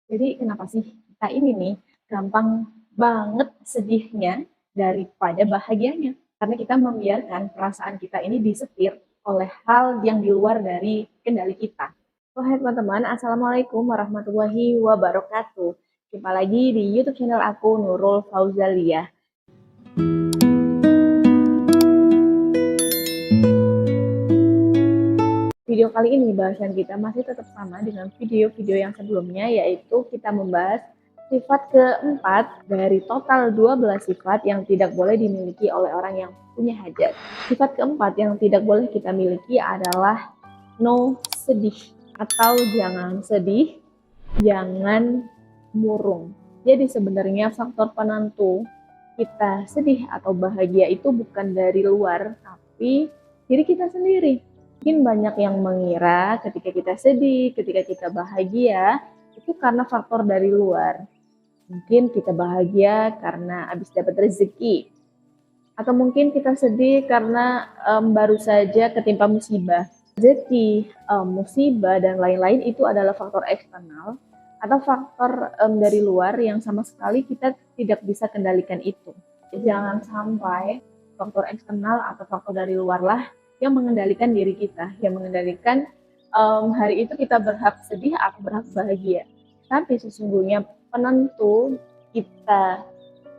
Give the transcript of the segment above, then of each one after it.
Jadi kenapa sih kita ini nih gampang banget sedihnya daripada bahagianya? Karena kita membiarkan perasaan kita ini disetir oleh hal yang di luar dari kendali kita. Wahai teman-teman, Assalamualaikum warahmatullahi wabarakatuh. Jumpa lagi di YouTube channel aku, Nurul Fauzalia. Video kali ini bahasan kita masih tetap sama dengan video-video yang sebelumnya, yaitu kita membahas sifat keempat dari total 12 sifat yang tidak boleh dimiliki oleh orang yang punya hajat. Sifat keempat yang tidak boleh kita miliki adalah no sedih, atau jangan sedih, jangan murung. Jadi sebenarnya faktor penentu kita sedih atau bahagia itu bukan dari luar, tapi diri kita sendiri. Mungkin banyak yang mengira ketika kita sedih, ketika kita bahagia, itu karena faktor dari luar. Mungkin kita bahagia karena habis dapat rezeki. Atau mungkin kita sedih karena baru saja ketimpa musibah. Rezeki, musibah, dan lain-lain itu adalah faktor eksternal atau faktor dari luar yang sama sekali kita tidak bisa kendalikan itu. Jangan sampai faktor eksternal atau faktor dari luar lah yang mengendalikan diri kita, yang mengendalikan hari itu kita berhak sedih atau berhak bahagia. Tapi sesungguhnya penentu kita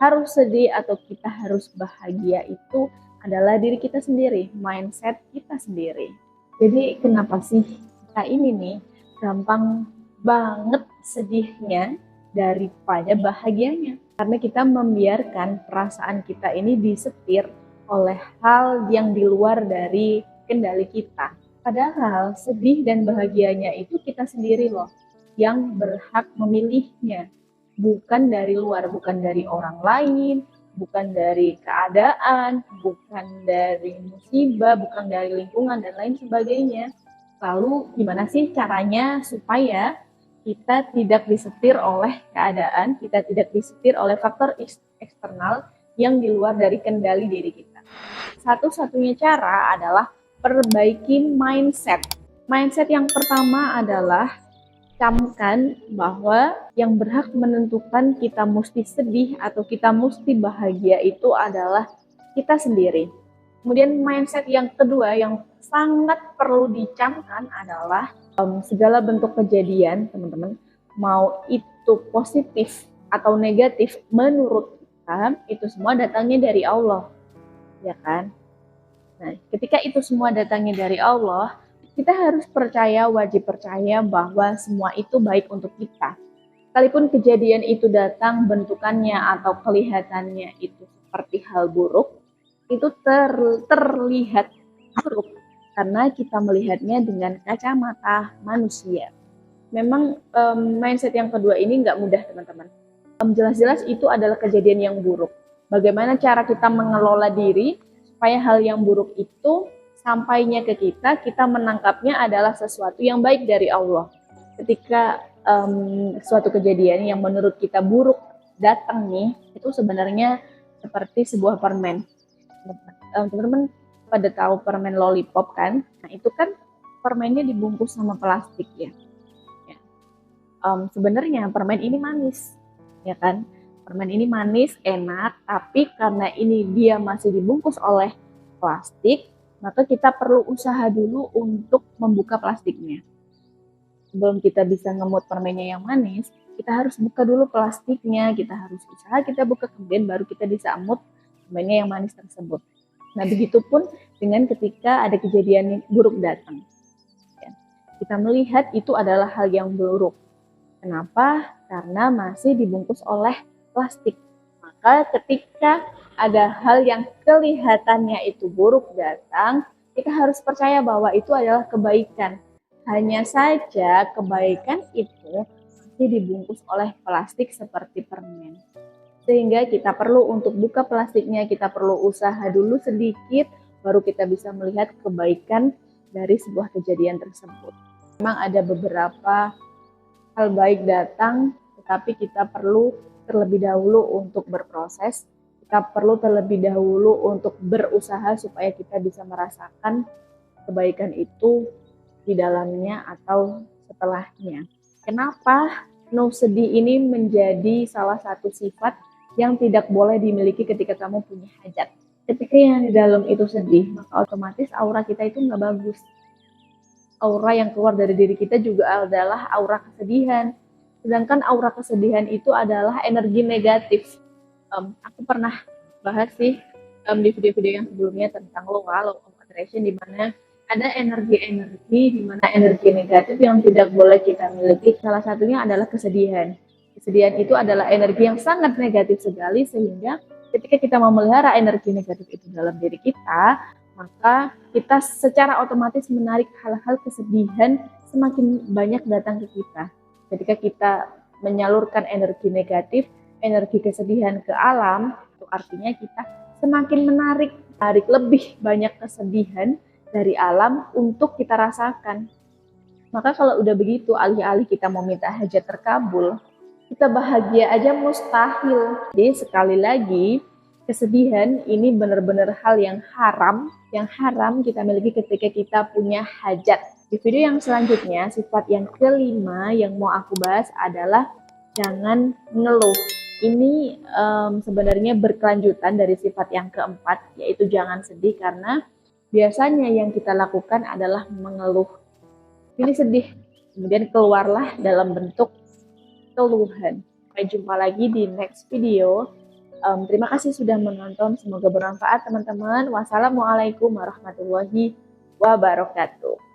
harus sedih atau kita harus bahagia itu adalah diri kita sendiri, mindset kita sendiri. Jadi kenapa sih kita ini nih gampang banget sedihnya daripada bahagianya? Karena kita membiarkan perasaan kita ini disetir oleh hal yang di luar dari kendali kita. Padahal sedih dan bahagianya itu kita sendiri loh yang berhak memilihnya. Bukan dari luar, bukan dari orang lain, bukan dari keadaan, bukan dari musibah, bukan dari lingkungan, dan lain sebagainya. Lalu gimana sih caranya supaya kita tidak disetir oleh keadaan, kita tidak disetir oleh faktor eksternal yang di luar dari kendali diri kita? Satu-satunya cara adalah perbaiki mindset. Mindset yang pertama adalah camkan bahwa yang berhak menentukan kita mesti sedih atau kita mesti bahagia itu adalah kita sendiri. Kemudian mindset yang kedua yang sangat perlu dicamkan adalah segala bentuk kejadian, teman-teman, mau itu positif atau negatif menurut kita, itu semua datangnya dari Allah, ya kan? Nah, ketika itu semua datangnya dari Allah, kita harus percaya, wajib percaya bahwa semua itu baik untuk kita. Sekalipun kejadian itu datang bentukannya atau kelihatannya itu seperti hal buruk, itu terlihat buruk karena kita melihatnya dengan kacamata manusia. Memang mindset yang kedua ini nggak mudah, teman-teman. Jelas-jelas itu adalah kejadian yang buruk. Bagaimana cara kita mengelola diri supaya hal yang buruk itu sampainya ke kita, kita menangkapnya adalah sesuatu yang baik dari Allah. Ketika suatu kejadian yang menurut kita buruk datang nih, itu sebenarnya seperti sebuah permen. Teman-teman pada tahu permen lollipop kan? Nah itu kan permennya dibungkus sama plastik ya. Sebenarnya permen ini manis, ya kan? Permen ini manis, enak, tapi karena ini dia masih dibungkus oleh plastik, maka kita perlu usaha dulu untuk membuka plastiknya. Sebelum kita bisa ngemut permennya yang manis, kita harus buka dulu plastiknya, kita harus usaha, kita buka, kemudian baru kita bisa emut permennya yang manis tersebut. Nah, begitupun dengan ketika ada kejadian buruk datang. Kita melihat itu adalah hal yang buruk. Kenapa? Karena masih dibungkus oleh plastik. Maka ketika ada hal yang kelihatannya itu buruk datang, kita harus percaya bahwa itu adalah kebaikan. Hanya saja kebaikan itu masih dibungkus oleh plastik seperti permen. Sehingga kita perlu untuk buka plastiknya, kita perlu usaha dulu sedikit, baru kita bisa melihat kebaikan dari sebuah kejadian tersebut. Memang ada beberapa hal baik datang, tetapi kita perlu terlebih dahulu untuk berproses, kita perlu terlebih dahulu untuk berusaha supaya kita bisa merasakan kebaikan itu di dalamnya atau setelahnya. Kenapa? penuh sedih ini menjadi salah satu sifat yang tidak boleh dimiliki ketika kamu punya hajat. Ketika yang di dalam itu sedih, maka otomatis aura kita itu nggak bagus. Aura yang keluar dari diri kita juga adalah aura kesedihan. Sedangkan aura kesedihan itu adalah energi negatif. Aku pernah bahas sih di video-video yang sebelumnya tentang law of attraction, di mana ada energi-energi, di mana energi negatif yang tidak boleh kita miliki. Salah satunya adalah kesedihan. Kesedihan itu adalah energi yang sangat negatif sekali, sehingga ketika kita memelihara energi negatif itu dalam diri kita, maka kita secara otomatis menarik hal-hal kesedihan semakin banyak datang ke kita. Ketika kita menyalurkan energi negatif, energi kesedihan ke alam, itu artinya kita semakin menarik lebih banyak kesedihan dari alam untuk kita rasakan. Maka kalau udah begitu, alih-alih kita mau minta hajat terkabul, kita bahagia aja mustahil. Jadi sekali lagi, kesedihan ini benar-benar hal yang haram kita miliki ketika kita punya hajat. Di video yang selanjutnya, sifat yang kelima yang mau aku bahas adalah jangan ngeluh. Ini sebenarnya berkelanjutan dari sifat yang keempat, yaitu jangan sedih, karena biasanya yang kita lakukan adalah mengeluh. Ini sedih, kemudian keluarlah dalam bentuk keluhan. Sampai jumpa lagi di next video. Terima kasih sudah menonton, semoga bermanfaat teman-teman. Wassalamualaikum warahmatullahi wabarakatuh.